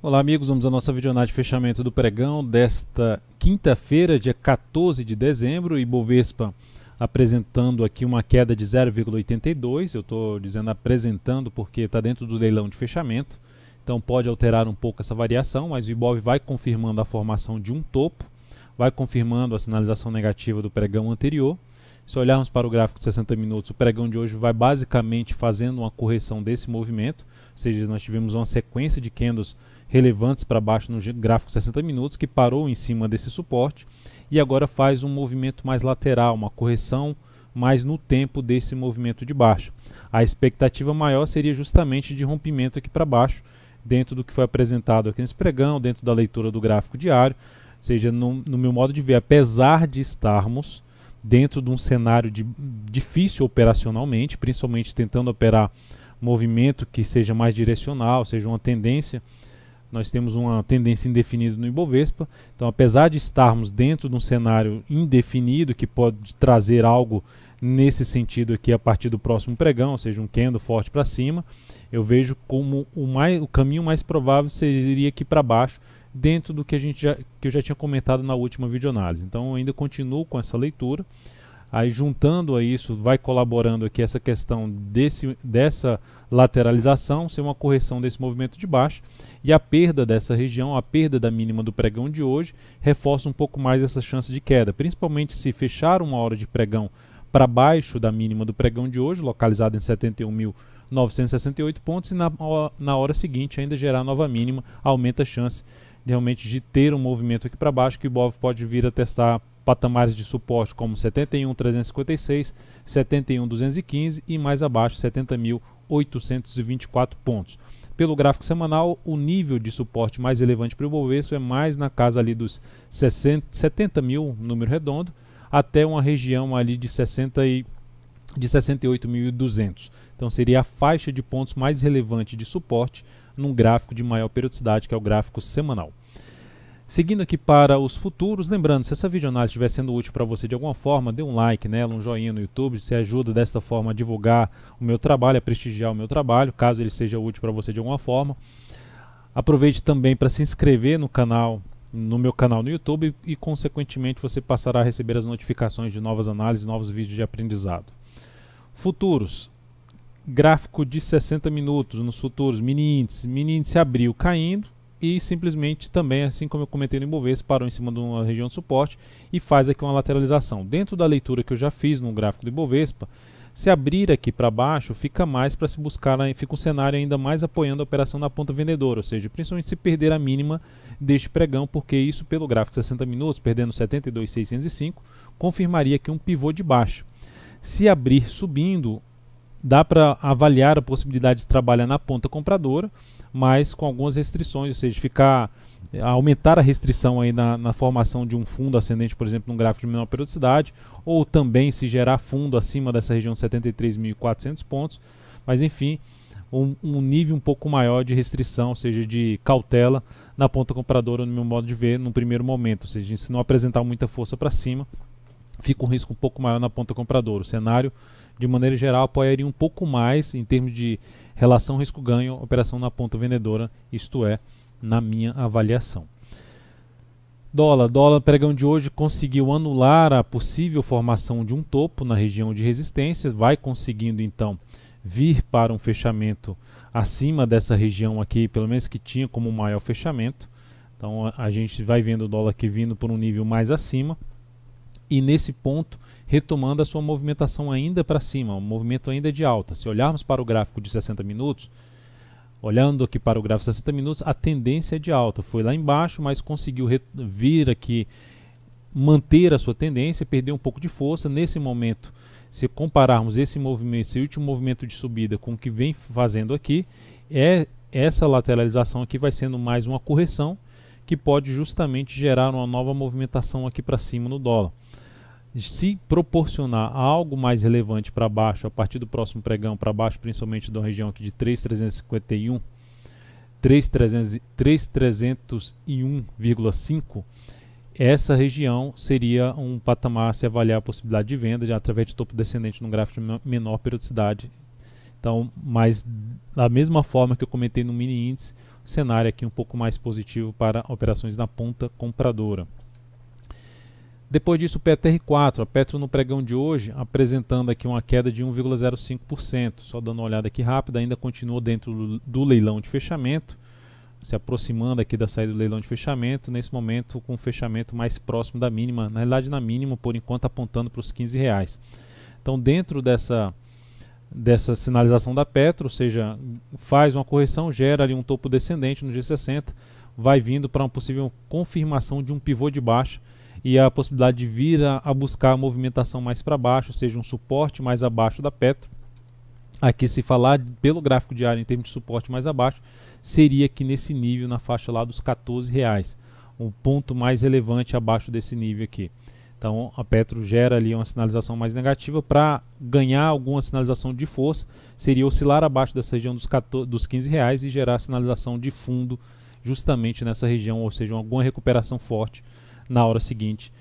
Olá amigos, vamos à nossa videonade de fechamento do pregão desta quinta-feira, dia 14 de dezembro, Ibovespa apresentando aqui uma queda de 0,82, eu estou dizendo apresentando porque está dentro do leilão de fechamento, então pode alterar um pouco essa variação, mas o Ibov vai confirmando a formação de um topo, vai confirmando a sinalização negativa do pregão anterior. Se olharmos para o gráfico de 60 minutos, o pregão de hoje vai basicamente fazendo uma correção desse movimento, ou seja, nós tivemos uma sequência de candles relevantes para baixo no gráfico 60 minutos, que parou em cima desse suporte e agora faz um movimento mais lateral, uma correção mais no tempo desse movimento de baixa. A expectativa maior seria justamente de rompimento aqui para baixo, dentro do que foi apresentado aqui nesse pregão, dentro da leitura do gráfico diário, ou seja, no meu modo de ver, apesar de estarmos dentro de um cenário difícil operacionalmente, principalmente tentando operar movimento que seja mais direcional, seja uma tendência. Nós temos uma tendência indefinida no Ibovespa, então apesar de estarmos dentro de um cenário indefinido que pode trazer algo nesse sentido aqui a partir do próximo pregão, ou seja, um candle forte para cima, eu vejo como o caminho mais provável seria aqui para baixo, dentro do que eu já tinha comentado na última videoanálise. Então eu ainda continuo com essa leitura. Aí juntando a isso, vai colaborando aqui essa questão dessa lateralização, ser uma correção desse movimento de baixa, e a perda dessa região, a perda da mínima do pregão de hoje, reforça um pouco mais essa chance de queda, principalmente se fechar uma hora de pregão para baixo da mínima do pregão de hoje, localizada em 71.968 pontos, e na hora seguinte ainda gerar nova mínima, aumenta a chance realmente de ter um movimento aqui para baixo, que o Ibov pode vir a testar patamares de suporte como 71.356, 71.215 e mais abaixo 70.824 pontos. Pelo gráfico semanal, o nível de suporte mais relevante para o Ibovespa é mais na casa ali dos 70 mil, número redondo, até uma região ali de 68.200. Então seria a faixa de pontos mais relevante de suporte num gráfico de maior periodicidade, que é o gráfico semanal. Seguindo aqui para os futuros, lembrando, se essa videoanálise estiver sendo útil para você de alguma forma, dê um like nela, um joinha no YouTube, você ajuda desta forma a divulgar o meu trabalho, a prestigiar o meu trabalho, caso ele seja útil para você de alguma forma. Aproveite também para se inscrever no canal, no meu canal no YouTube, e consequentemente você passará a receber as notificações de novas análises, novos vídeos de aprendizado. Futuros, gráfico de 60 minutos nos futuros, mini índice abriu caindo, e simplesmente também, assim como eu comentei no Ibovespa, parou em cima de uma região de suporte e faz aqui uma lateralização. Dentro da leitura que eu já fiz no gráfico do Ibovespa, se abrir aqui para baixo, fica mais para se buscar, fica um cenário ainda mais apoiando a operação na ponta vendedora, ou seja, principalmente se perder a mínima deste pregão, porque isso pelo gráfico de 60 minutos, perdendo 72.605, confirmaria aqui um pivô de baixa. Se abrir subindo, dá para avaliar a possibilidade de trabalhar na ponta compradora, mas com algumas restrições, ou seja, aumentar a restrição aí na formação de um fundo ascendente, por exemplo, num gráfico de menor periodicidade, ou também se gerar fundo acima dessa região de 73.400 pontos, mas enfim, um nível um pouco maior de restrição, ou seja, de cautela na ponta compradora, no meu modo de ver, no primeiro momento, ou seja, se não apresentar muita força para cima, fica um risco um pouco maior na ponta compradora. O cenário, de maneira geral, apoiaria um pouco mais em termos de relação risco-ganho, operação na ponta vendedora, isto é, na minha avaliação. Dólar pregão de hoje conseguiu anular a possível formação de um topo na região de resistência, vai conseguindo então vir para um fechamento acima dessa região aqui, pelo menos que tinha como maior fechamento. Então a gente vai vendo o dólar aqui vindo por um nível mais acima, e nesse ponto retomando a sua movimentação ainda para cima, um movimento ainda de alta. Se olharmos para o gráfico de 60 minutos, olhando aqui para o gráfico de 60 minutos, a tendência é de alta. Foi lá embaixo, mas conseguiu vir aqui, manter a sua tendência, perder um pouco de força. Nesse momento, se compararmos esse movimento, esse último movimento de subida com o que vem fazendo aqui, essa lateralização aqui vai sendo mais uma correção, que pode justamente gerar uma nova movimentação aqui para cima no dólar. Se proporcionar algo mais relevante para baixo, a partir do próximo pregão, para baixo principalmente da região aqui de 3.351, 3.301,5, essa região seria um patamar a se avaliar a possibilidade de venda através de topo descendente no gráfico de menor periodicidade. Então, mas da mesma forma que eu comentei no mini índice, o cenário aqui um pouco mais positivo para operações na ponta compradora. Depois disso, o PetroR4, a Petro no pregão de hoje, apresentando aqui uma queda de 1,05%. Só dando uma olhada aqui rápida, ainda continua dentro do leilão de fechamento, se aproximando aqui da saída do leilão de fechamento, nesse momento com um fechamento mais próximo da mínima, na realidade na mínima, por enquanto apontando para os R$ 15. Então, dentro dessa sinalização da Petro, ou seja, faz uma correção, gera ali um topo descendente no G60, vai vindo para uma possível confirmação de um pivô de baixa, e a possibilidade de vir a buscar a movimentação mais para baixo, ou seja, um suporte mais abaixo da Petro. Aqui, se falar pelo gráfico diário em termos de suporte mais abaixo, seria aqui nesse nível, na faixa lá dos R$ 14, um ponto mais relevante abaixo desse nível aqui. Então a Petro gera ali uma sinalização mais negativa. Para ganhar alguma sinalização de força, seria oscilar abaixo dessa região dos R$ 15 e gerar sinalização de fundo justamente nessa região, ou seja, alguma recuperação forte na hora seguinte.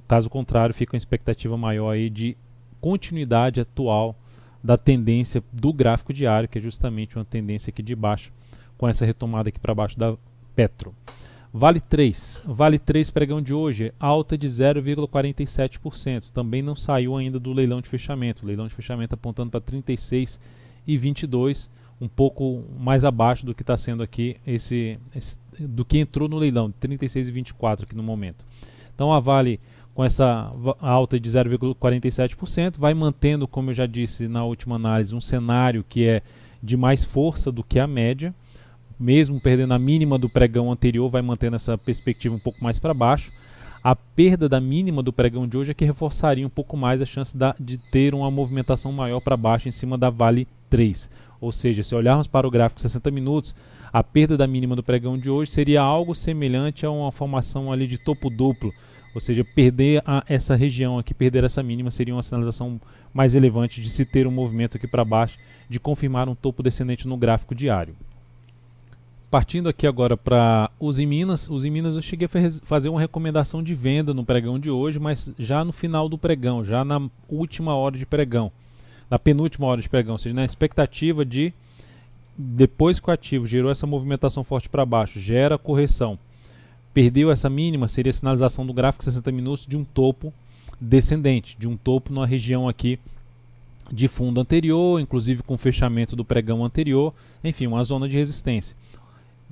Caso contrário, fica uma expectativa maior aí de continuidade atual da tendência do gráfico diário, que é justamente uma tendência aqui de baixo, com essa retomada aqui para baixo da Petro. Vale 3 pregão de hoje, alta de 0,47%, também não saiu ainda do leilão de fechamento, o leilão de fechamento apontando para 36,22, um pouco mais abaixo do que está sendo aqui do que entrou no leilão, 36,24 aqui no momento. Então a Vale, com essa alta de 0,47%, vai mantendo, como eu já disse na última análise, um cenário que é de mais força do que a média. Mesmo perdendo a mínima do pregão anterior, vai mantendo essa perspectiva um pouco mais para baixo. A perda da mínima do pregão de hoje é que reforçaria um pouco mais a chance de ter uma movimentação maior para baixo em cima da Vale 3. Ou seja, se olharmos para o gráfico 60 minutos, a perda da mínima do pregão de hoje seria algo semelhante a uma formação ali de topo duplo. Ou seja, perder essa região aqui, perder essa mínima, seria uma sinalização mais relevante de se ter um movimento aqui para baixo, de confirmar um topo descendente no gráfico diário. Partindo aqui agora para os Minas eu cheguei a fazer uma recomendação de venda no pregão de hoje, mas já no final do pregão, já na última hora de pregão, na penúltima hora de pregão, ou seja, na expectativa de, depois que o ativo gerou essa movimentação forte para baixo, gera correção, perdeu essa mínima, seria a sinalização do gráfico 60 minutos de um topo descendente, de um topo na região aqui de fundo anterior, inclusive com o fechamento do pregão anterior, enfim, uma zona de resistência.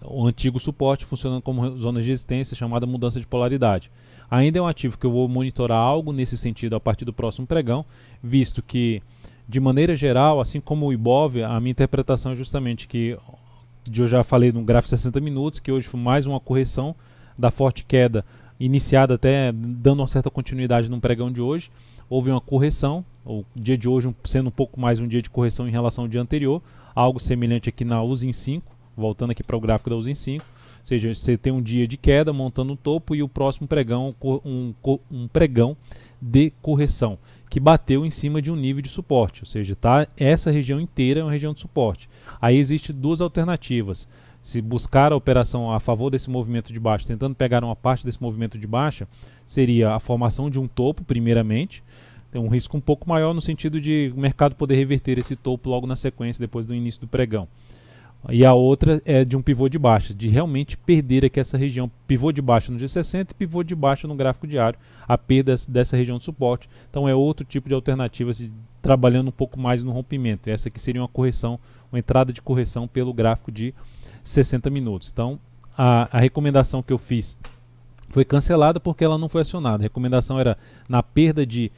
O antigo suporte funcionando como zona de resistência, chamada mudança de polaridade. Ainda é um ativo que eu vou monitorar algo nesse sentido a partir do próximo pregão, visto que, de maneira geral, assim como o Ibov, a minha interpretação é justamente que, eu já falei no gráfico 60 minutos, que hoje foi mais uma correção da forte queda, iniciada até dando uma certa continuidade no pregão de hoje. Houve uma correção, o dia de hoje sendo um pouco mais um dia de correção em relação ao dia anterior, algo semelhante aqui na USIN 5, voltando aqui para o gráfico da USIN 5, ou seja, você tem um dia de queda montando o topo e o próximo pregão, um pregão de correção, que bateu em cima de um nível de suporte, ou seja, essa região inteira é uma região de suporte. Aí existem duas alternativas: se buscar a operação a favor desse movimento de baixa, tentando pegar uma parte desse movimento de baixa, seria a formação de um topo, primeiramente. Tem um risco um pouco maior no sentido de o mercado poder reverter esse topo logo na sequência, depois do início do pregão. E a outra é de um pivô de baixa, de realmente perder aqui essa região, pivô de baixa no G60 e pivô de baixa no gráfico diário, a perda dessa região de suporte. Então é outro tipo de alternativa, trabalhando um pouco mais no rompimento. Essa aqui seria uma correção, uma entrada de correção pelo gráfico de 60 minutos. Então a recomendação que eu fiz foi cancelada porque ela não foi acionada. A recomendação era na perda de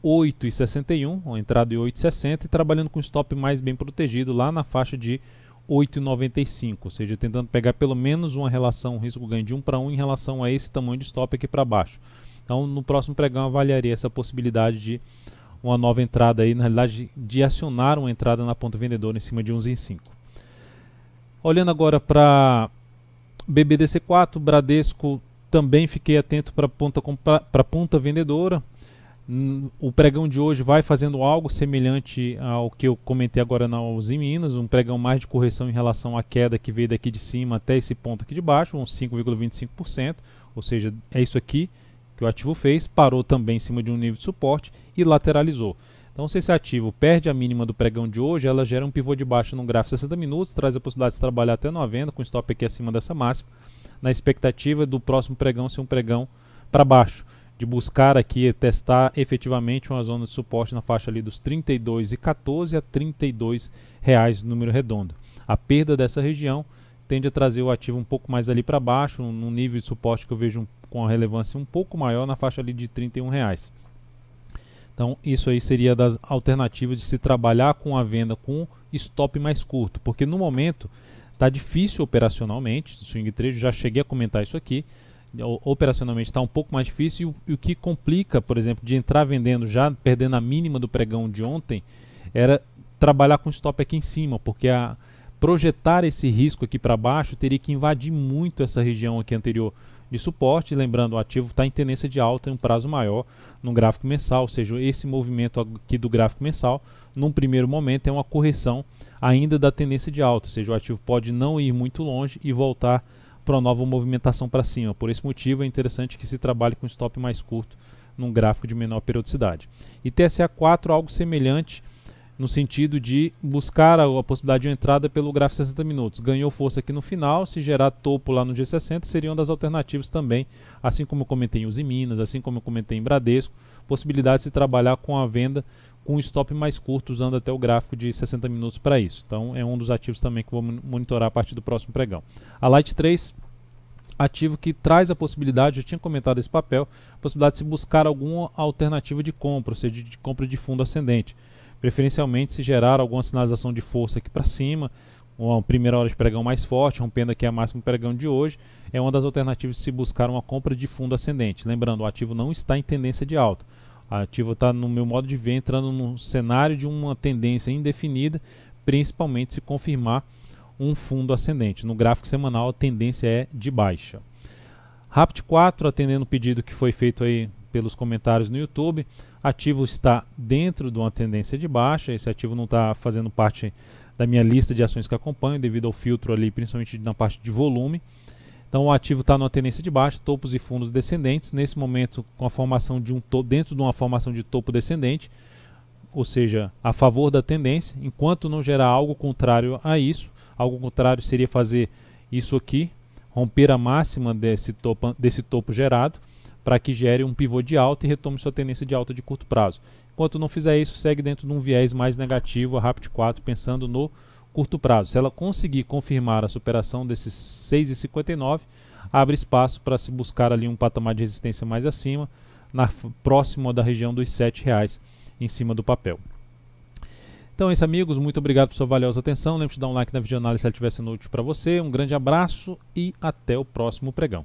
8,61, uma entrada de 8,60 e trabalhando com stop mais bem protegido lá na faixa de 8,95, ou seja, tentando pegar pelo menos uma relação risco-ganho de 1 para 1 em relação a esse tamanho de stop aqui para baixo. Então no próximo pregão eu avaliaria essa possibilidade de uma nova entrada aí, na realidade de acionar uma entrada na ponta vendedora em cima de 11,5. Olhando agora para BBDC4, Bradesco, também fiquei atento para a ponta vendedora. O pregão de hoje vai fazendo algo semelhante ao que eu comentei agora na USIN Minas, um pregão mais de correção em relação à queda que veio daqui de cima até esse ponto aqui de baixo, uns 5,25%, ou seja, é isso aqui que o ativo fez, parou também em cima de um nível de suporte e lateralizou. Então, se esse ativo perde a mínima do pregão de hoje, ela gera um pivô de baixa no gráfico 60 minutos, traz a possibilidade de se trabalhar até numa venda, com stop aqui acima dessa máxima, na expectativa do próximo pregão ser um pregão para baixo, de buscar aqui testar efetivamente uma zona de suporte na faixa ali dos R$ 32,14 a R$ 32 reais, número redondo. A perda dessa região tende a trazer o ativo um pouco mais ali para baixo, num nível de suporte que eu vejo com a relevância um pouco maior na faixa ali de R$ 31 reais. Então isso aí seria das alternativas de se trabalhar com a venda com stop mais curto, porque no momento está difícil operacionalmente, swing trade, já cheguei a comentar isso aqui, operacionalmente está um pouco mais difícil e o que complica, por exemplo, de entrar vendendo já perdendo a mínima do pregão de ontem, era trabalhar com stop aqui em cima, porque projetar esse risco aqui para baixo teria que invadir muito essa região aqui anterior de suporte, lembrando, o ativo está em tendência de alta em um prazo maior no gráfico mensal, ou seja, esse movimento aqui do gráfico mensal, num primeiro momento é uma correção ainda da tendência de alta, ou seja, o ativo pode não ir muito longe e voltar para uma nova movimentação para cima. Por esse motivo é interessante que se trabalhe com stop mais curto num gráfico de menor periodicidade. E TSA4 algo semelhante no sentido de buscar a possibilidade de uma entrada pelo gráfico 60 minutos. Ganhou força aqui no final, se gerar topo lá no G60 seriam das alternativas também, assim como eu comentei em Uzi Minas, assim como eu comentei em Bradesco, possibilidade de se trabalhar com a venda com um stop mais curto, usando até o gráfico de 60 minutos para isso. Então é um dos ativos também que vou monitorar a partir do próximo pregão. A Light 3, ativo que traz a possibilidade, eu tinha comentado esse papel, a possibilidade de se buscar alguma alternativa de compra, ou seja, de compra de fundo ascendente. Preferencialmente se gerar alguma sinalização de força aqui para cima, uma primeira hora de pregão mais forte, rompendo aqui a máxima pregão de hoje, é uma das alternativas de se buscar uma compra de fundo ascendente. Lembrando, o ativo não está em tendência de alta. O ativo está, no meu modo de ver, entrando num cenário de uma tendência indefinida, principalmente se confirmar um fundo ascendente. No gráfico semanal a tendência é de baixa. Rapt 4, atendendo o pedido que foi feito aí pelos comentários no YouTube, ativo está dentro de uma tendência de baixa, esse ativo não está fazendo parte da minha lista de ações que acompanho, devido ao filtro ali, principalmente na parte de volume. Então o ativo está numa tendência de baixa, topos e fundos descendentes, nesse momento com a formação de dentro de uma formação de topo descendente, ou seja, a favor da tendência, enquanto não gerar algo contrário a isso. Algo contrário seria fazer isso aqui, romper a máxima desse topo gerado, para que gere um pivô de alta e retome sua tendência de alta de curto prazo. Enquanto não fizer isso, segue dentro de um viés mais negativo, a Rapt 4, pensando no curto prazo. Se ela conseguir confirmar a superação desses 6,59, abre espaço para se buscar ali um patamar de resistência mais acima, próximo da região dos R$ 7,00 em cima do papel. Então é isso, amigos, muito obrigado por sua valiosa atenção. Lembre-se de dar um like na videoanálise se ela estiver sendo útil para você. Um grande abraço e até o próximo pregão.